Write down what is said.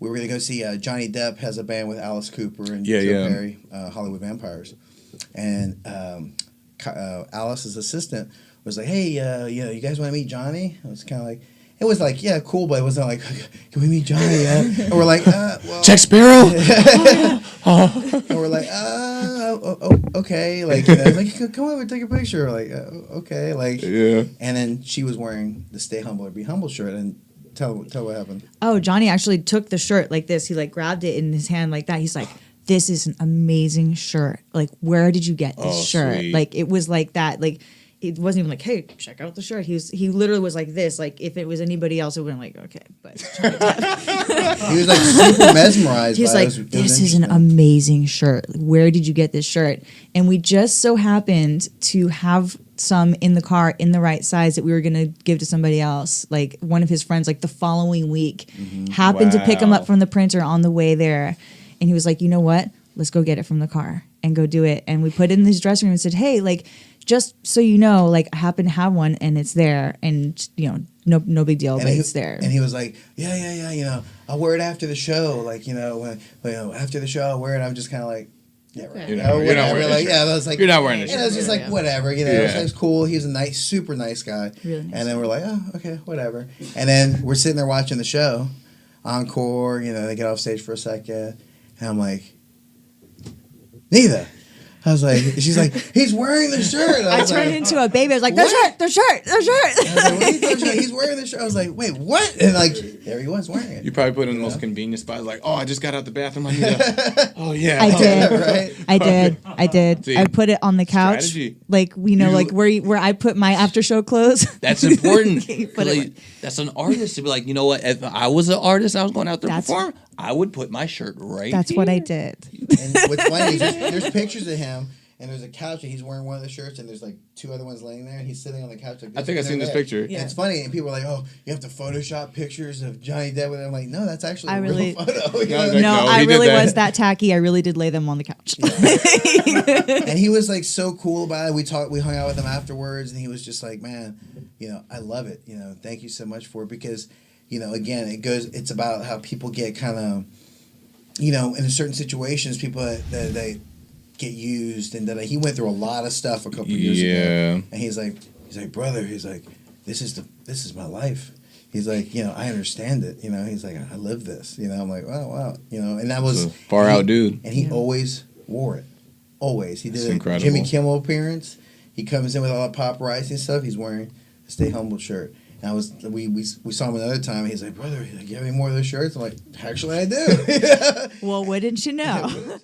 we were going to go see Johnny Depp has a band with Alice Cooper and Joe Perry, Hollywood Vampires. And Alice's assistant was like, hey, you guys want to meet Johnny? I was kind of like, it was like, yeah, cool, but it wasn't like, can we meet Johnny? And we're like, well. Jack Sparrow? And we're like, okay. Like, like, come over, take a picture. Like, okay. Like, yeah. And then she was wearing the Stay Humble or Be Humble shirt. And tell what happened. Oh, Johnny actually took the shirt like this. He like grabbed it in his hand like that. He's like, this is an amazing shirt. Like, where did you get this shirt? Sweet. Like, it was like that. Like, it wasn't even like, hey, check out the shirt. He literally was like this. Like, if it was anybody else, it would have been like, okay. But he was like super mesmerized. He's like, this is an amazing shirt. Where did you get this shirt? And we just so happened to have some in the car in the right size that we were going to give to somebody else. Like, one of his friends, like the following week, happened to pick him up from the printer on the way there. And he was like, you know what? Let's go get it from the car and go do it. And we put it in his dressing room and said, hey, like, just so you know, like, I happen to have one and it's there, and no big deal, but it's there. And he was like, yeah, I'll wear it after the show, like, after the show I'll wear it. I'm just kind of like, yeah, right. You're not wearing like, yeah, I was like, you're not wearing the shirt. And I was just like, whatever, it was cool. He was a super nice guy. Really nice. And then we're like, oh, okay, whatever. And then we're sitting there watching the show, encore. They get off stage for a second, and I'm like, Nita. I was like, she's like, he's wearing the shirt. I turned into a baby. I was like, the shirt. I was like, what are you talking about? He's wearing the shirt. I was like, wait, what? And like, there he was wearing it. You probably put it in the most convenient spot. Like, oh, I just got out the bathroom. I need to. Oh yeah. I did. Right? I did. See, I put it on the couch. strategy. Like, like where I put my after show clothes. That's important. Put it That's an artist to be like, you know what? If I was an artist, I was going out there to That's- perform, I would put my shirt right That's here. what I did. And what's funny is there's pictures of him, and there's a couch, and he's wearing one of the shirts, and there's like two other ones laying there, and he's sitting on the couch like this. I think I've seen this picture. And it's funny, and people are like, oh, you have to Photoshop pictures of Johnny Depp with him. I'm like, no, that's actually a real photo. No, I really was that tacky. I really did lay them on the couch. And he was like so cool about it. We hung out with him afterwards, and he was just like, man, I love it. Thank you so much for it, because, again, it's about how people get kind of, in certain situations, people that they get used, and that he went through a lot of stuff a couple years ago. And he's like, brother, he's like, this is my life. He's like, I understand it. He's like, I live this. I'm like, wow. And that was far out dude. And he always wore it. Always. He did a incredible. Jimmy Kimmel appearance. He comes in with all the paparazzi and stuff. He's wearing a Stay Humble shirt. And we saw him another time. And he's like, brother, you have any more of those shirts? I'm like, actually, I do. Well, wouldn't you know?